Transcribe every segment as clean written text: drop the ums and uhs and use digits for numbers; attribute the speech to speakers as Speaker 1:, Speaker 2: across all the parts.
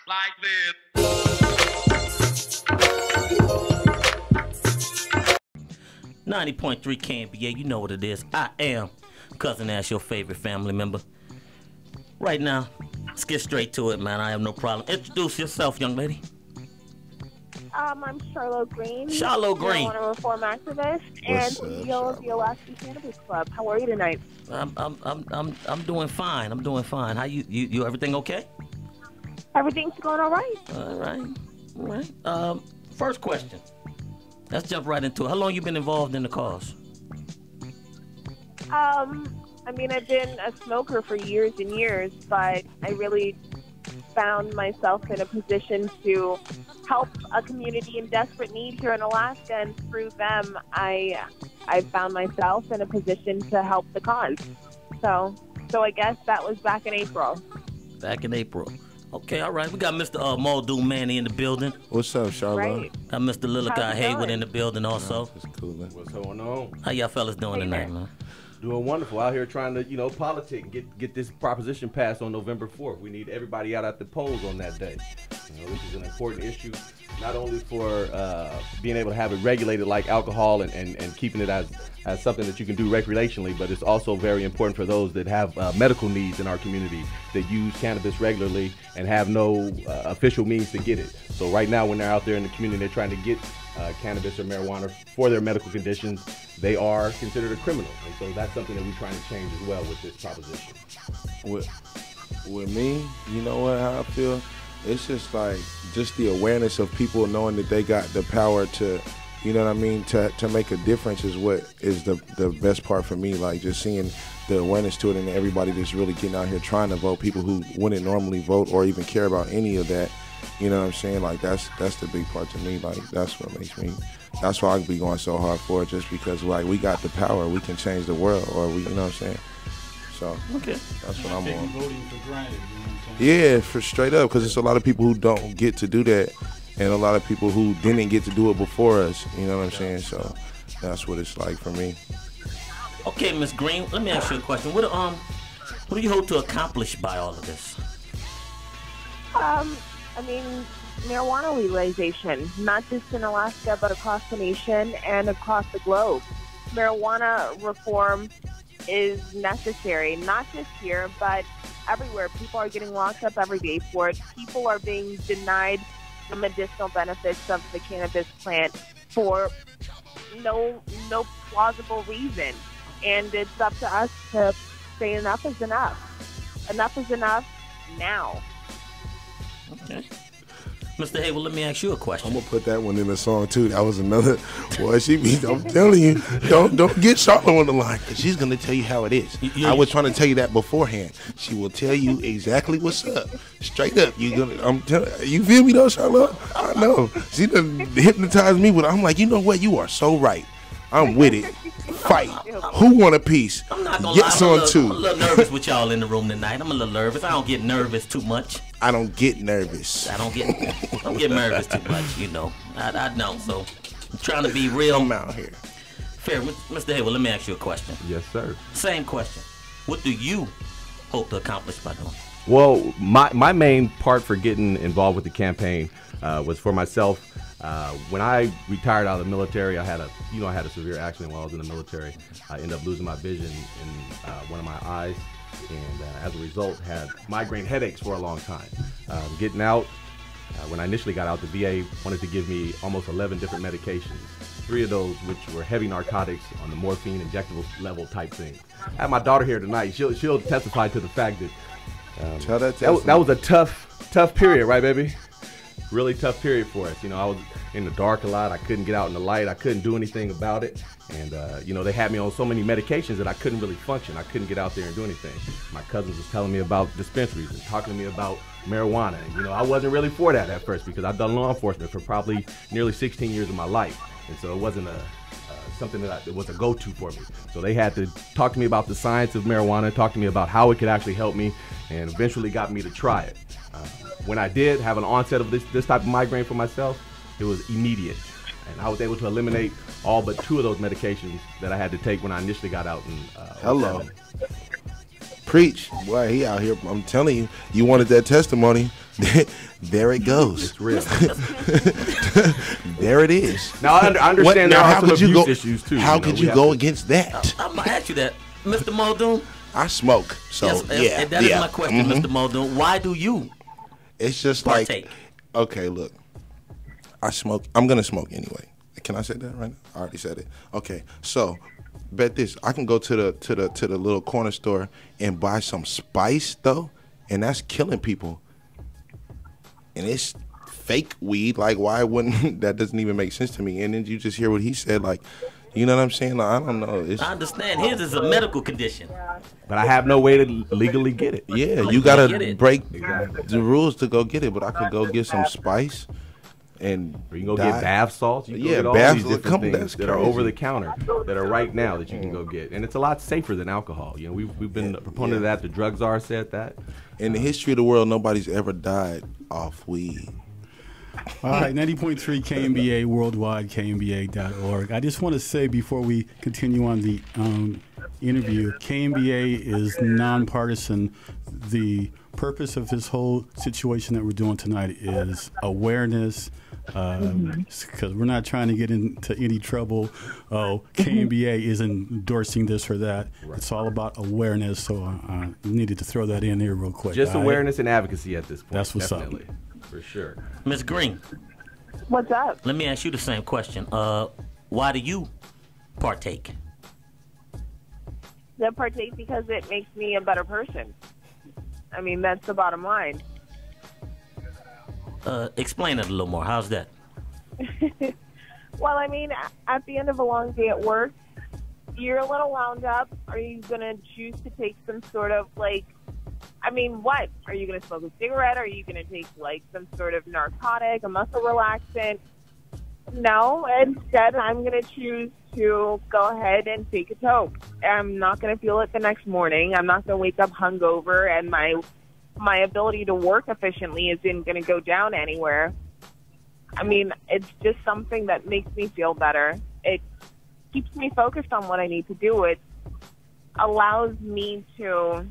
Speaker 1: Like this.
Speaker 2: 90.3 KNBA, you know what it is. I am Cousin Ash, your favorite family member. Right now, let's get straight to it, man. I have no problem. Introduce yourself, young lady.
Speaker 3: I'm Charlo Green.
Speaker 2: Charlo Green.
Speaker 3: I'm a reform activist and CEO of the Alaska Cannabis Club. How are you tonight?
Speaker 2: I'm doing fine. I'm doing fine. How you everything okay?
Speaker 3: Everything's going all right.
Speaker 2: All right. First question. Let's jump right into it. How long you been involved in the cause?
Speaker 3: I've been a smoker for years and years, but I really found myself in a position to help a community in desperate need here in Alaska, and through them, I found myself in a position to help the cause. So I guess that was back in April.
Speaker 2: Back in April. Okay, all right. We got Mr. Muldoon Manny in the building.
Speaker 4: What's up, Charlo?
Speaker 3: Right.
Speaker 2: Got Mr. Lillakai Haywood
Speaker 3: going?
Speaker 2: in the building also.
Speaker 4: It's cool, man.
Speaker 5: What's going on?
Speaker 2: How y'all fellas doing
Speaker 3: Hey,
Speaker 2: tonight,
Speaker 3: man.
Speaker 2: man?
Speaker 5: Doing wonderful. Out here trying to, politic and get this proposition passed on November 4th. We need everybody out at the polls on that day. This is an important issue, not only for being able to have it regulated like alcohol and keeping it as something that you can do recreationally, but it's also very important for those that have medical needs in our community that use cannabis regularly and have no official means to get it. So right now, when they're out there in the community, they're trying to get cannabis or marijuana for their medical conditions, they are considered a criminal. And so that's something that we're trying to change as well with this proposition.
Speaker 4: With me, you know what, how I feel? It's just the awareness of people knowing that they got the power to, you know what I mean, to make a difference is what is the best part for me. Like just seeing the awareness to it and everybody that's really getting out here trying to vote, people who wouldn't normally vote or even care about any of that. You know what I'm saying? Like that's the big part to me. Like that's what makes me. That's why I be going so hard for it, just because like we got the power, we can change the world, or we, you know what I'm saying? So
Speaker 2: Okay.
Speaker 4: that's what I'm on.
Speaker 6: Voting for granted, you know what I'm saying?
Speaker 4: Yeah, for straight up, because there's a lot of people who don't get to do that, and a lot of people who didn't get to do it before us. You know what I'm saying? So that's what it's like for me.
Speaker 2: Okay, Miss Green, let me ask you a question. What do you hope to accomplish by all of this?
Speaker 3: Marijuana legalization, not just in Alaska, but across the nation and across the globe. Marijuana reform is necessary, not just here, but everywhere. People are getting locked up every day for it. People are being denied the medicinal benefits of the cannabis plant for no plausible reason. And it's up to us to say enough is enough. Enough is enough now.
Speaker 2: Okay. Mr. Haywood, let me ask you a question.
Speaker 4: I'm gonna put that one in the song too. That was another. Boy, I'm telling you, don't get Charlo on the line, because she's gonna tell you how it is. I was trying to tell you that beforehand. She will tell you exactly what's up, straight up. I'm telling you, feel me though, Charlo? I know. She done hypnotized me with. I'm like, you know what? You are so right. I'm with it. Fight. Who want a piece?
Speaker 2: I'm not gonna
Speaker 4: Yes
Speaker 2: lie,
Speaker 4: on
Speaker 2: I'm
Speaker 4: two.
Speaker 2: a little nervous with y'all in the room tonight. I'm a little nervous. I don't get nervous too much.
Speaker 4: I don't get nervous.
Speaker 2: I don't get nervous too much, you know. I know, so I'm trying to be real.
Speaker 4: I'm out here.
Speaker 2: Fair. Mr. Haywood, let me ask you a question.
Speaker 5: Yes, sir.
Speaker 2: Same question. What do you hope to accomplish by doing?
Speaker 5: Well, my main part for getting involved with the campaign was for myself. When I retired out of the military, I had a severe accident while I was in the military. I ended up losing my vision in one of my eyes, and as a result, had migraine headaches for a long time. Getting out, when I initially got out, the VA wanted to give me almost 11 different medications. 3 of those which were heavy narcotics on the morphine injectable level type thing. I have my daughter here tonight. She'll testify to the fact that
Speaker 4: Tell that
Speaker 5: that was a tough period, right, baby? Really tough period for us. I was in the dark a lot. I couldn't get out in the light. I couldn't do anything about it. And, they had me on so many medications that I couldn't really function. I couldn't get out there and do anything. My cousins was telling me about dispensaries and talking to me about marijuana. And, I wasn't really for that at first, because I've done law enforcement for probably nearly 16 years of my life. And so it wasn't something that was a go-to for me. So they had to talk to me about the science of marijuana, talk to me about how it could actually help me, and eventually got me to try it. When I did have an onset of this type of migraine for myself, it was immediate. And I was able to eliminate all but 2 of those medications that I had to take when I initially got out. And
Speaker 4: Hello. Preach. Boy, he out here. I'm telling you, you wanted that testimony. There it goes.
Speaker 5: It's real.
Speaker 4: There it is.
Speaker 5: Now I understand there are some abuse issues too.
Speaker 4: How could you go against that?
Speaker 2: I'm gonna ask you that, Mr. Muldoon.
Speaker 4: I smoke, so
Speaker 2: yes, and that is my question, Mr. Muldoon. Why do you?
Speaker 4: It's just
Speaker 2: partake?
Speaker 4: Like, okay, look, I smoke. I'm gonna smoke anyway. Can I say that right now? I already said it. Okay, so bet this. I can go to the little corner store and buy some spice though, and that's killing people. And it's fake weed. Like, why wouldn't that? Doesn't even make sense to me. And then you just hear what he said. Like, you know what I'm saying? Like, I don't know.
Speaker 2: I understand. His is a medical condition.
Speaker 5: But I have no way to legally get it.
Speaker 4: Yeah, you gotta break the rules to go get it. But I could go get some spice. And
Speaker 5: or you can go get bath salts. You can go get all these different things that are over the counter that are right now that you can go get, and it's a lot safer than alcohol. You know, we've been a proponent of that. The drug czar said that.
Speaker 4: In the history of the world, nobody's ever died off weed.
Speaker 6: All right, 90.3 KMBA worldwide, KMBA.org. I just want to say before we continue on the interview, KMBA is nonpartisan. The purpose of this whole situation that we're doing tonight is awareness, because we're not trying to get into any trouble. Oh, KMBA is endorsing this or that. Right. It's all about awareness, so I needed to throw that in here real quick.
Speaker 5: Just awareness and advocacy at this point.
Speaker 6: That's what's
Speaker 5: definitely.
Speaker 6: up.
Speaker 5: For sure.
Speaker 2: Ms. Green.
Speaker 3: What's up?
Speaker 2: Let me ask you the same question. Why do you partake?
Speaker 3: I partake because it makes me a better person. I mean, that's the bottom line.
Speaker 2: Explain it a little more. How's that?
Speaker 3: Well, I mean, at the end of a long day at work, you're a little wound up. Are you going to choose to take some sort of, like, I mean, what? Are you going to smoke a cigarette? Are you going to take, like, some sort of narcotic, a muscle relaxant? No. Instead, I'm going to choose to go ahead and take a toke. I'm not going to feel it the next morning. I'm not going to wake up hungover, and my ability to work efficiently isn't going to go down anywhere. I mean, it's just something that makes me feel better. It keeps me focused on what I need to do. It allows me to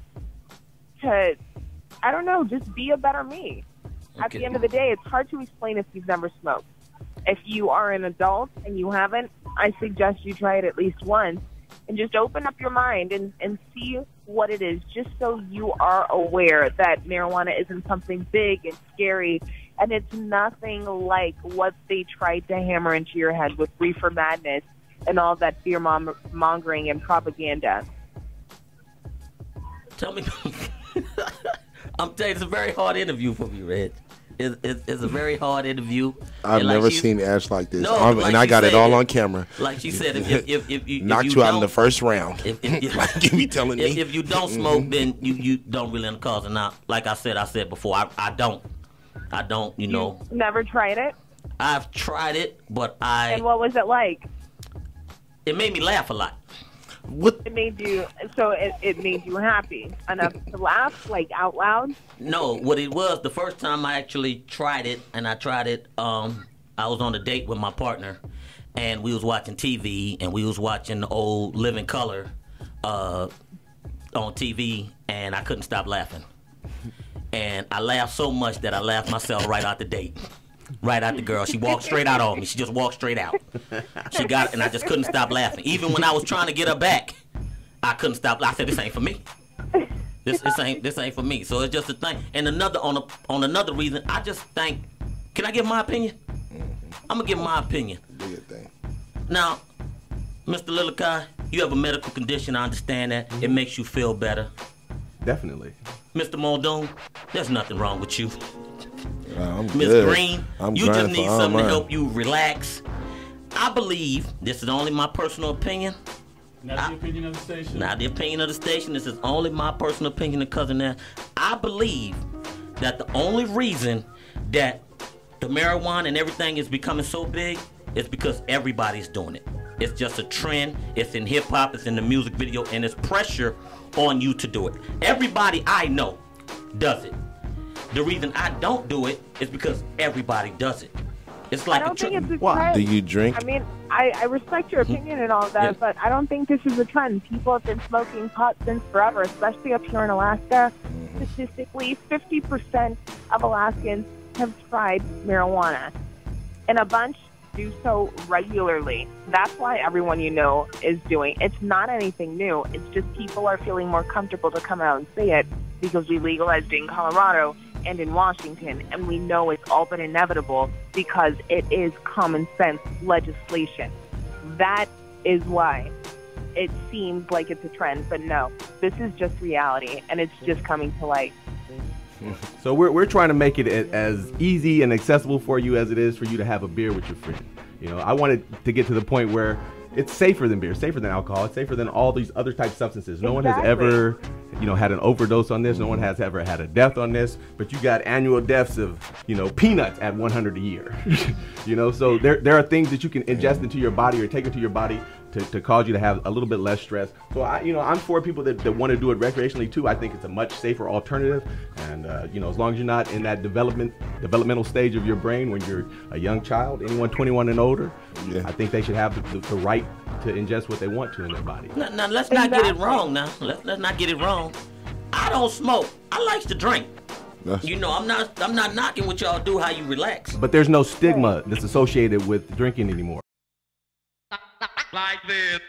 Speaker 3: I don't know, just be a better me. Okay. At the end of the day, it's hard to explain if you've never smoked. If you are an adult and you haven't, I suggest you try it at least once and just open up your mind and see what it is, just so you are aware that marijuana isn't something big and scary, and it's nothing like what they tried to hammer into your head with reefer madness and all that fear-mongering and propaganda.
Speaker 2: Tell me. I'm telling you, it's a very hard interview for me, Red. It's a very hard interview.
Speaker 4: I've never seen Ash like this.
Speaker 2: No,
Speaker 4: and I got it all on camera.
Speaker 2: Like she said, if you
Speaker 4: knocked you out in the first round.
Speaker 2: Like you be telling me. If you don't smoke, then you don't really end the cause. And now, like I said before, I don't. You know.
Speaker 3: You never tried it?
Speaker 2: I've tried it, but
Speaker 3: And what was it like?
Speaker 2: It made me laugh a lot.
Speaker 4: What?
Speaker 3: It made you, so it made you happy enough to laugh, like out loud?
Speaker 2: No, what it was, the first time I actually tried it, I was on a date with my partner, and we was watching TV, and we was watching the old Living Color on TV, and I couldn't stop laughing. And I laughed so much that I laughed myself right out the date. Right out the girl. She walked straight out on me. She just walked straight out. She got it, and I just couldn't stop laughing. Even when I was trying to get her back, I couldn't stop. I said, "This ain't for me. This ain't for me." So it's just a thing. And on another reason, I just think. Can I give my opinion? I'm gonna give my opinion.
Speaker 4: Do your thing.
Speaker 2: Now, Mr. Lilikai, you have a medical condition. I understand that. It makes you feel better.
Speaker 5: Definitely.
Speaker 2: Mr. Muldoon, there's nothing wrong with you.
Speaker 4: Ms.
Speaker 2: Green, you just need something to help you relax. I believe, this is only my personal opinion.
Speaker 6: Not the opinion of the station.
Speaker 2: Not the opinion of the station. This is only my personal opinion of Cousin Nash. I believe that the only reason that the marijuana and everything is becoming so big is because everybody's doing it. It's just a trend. It's in hip-hop. It's in the music video. And it's pressure on you to do it. Everybody I know does it. The reason I don't do it is because everybody does it. It's like
Speaker 3: I don't think it's a
Speaker 5: Why?
Speaker 3: trend.
Speaker 4: Do you drink?
Speaker 3: I mean, I respect your opinion and all of that,
Speaker 2: Yeah.
Speaker 3: but I don't think this is a trend. People have been smoking pot since forever, especially up here in Alaska. Statistically, 50% of Alaskans have tried marijuana, and a bunch do so regularly. That's why everyone you know is doing. It's not anything new. It's just people are feeling more comfortable to come out and say it because we legalized it in Colorado and in Washington, and we know it's all but inevitable because it is common sense legislation. That is why it seems like it's a trend, but no, this is just reality, and it's just coming to light.
Speaker 5: So we're trying to make it as easy and accessible for you as it is for you to have a beer with your friend. You know, I wanted to get to the point where it's safer than beer, safer than alcohol, it's safer than all these other type substances. No one has ever, you know, had an overdose on this. No one has ever had a death on this. But you got annual deaths of, you know, peanuts at 100 a year. You know, so there are things that you can ingest into your body or take into your body to cause you to have a little bit less stress. So I'm for people that want to do it recreationally too. I think it's a much safer alternative. And you know, as long as you're not in that developmental stage of your brain when you're a young child, anyone 21 and older, I think they should have the right to ingest what they want to in their body.
Speaker 2: Now let's not get it wrong. Now let's not get it wrong. I don't smoke. I like to drink. You know, I'm not knocking what y'all do, how you relax.
Speaker 5: But there's no stigma that's associated with drinking anymore.
Speaker 1: Like this.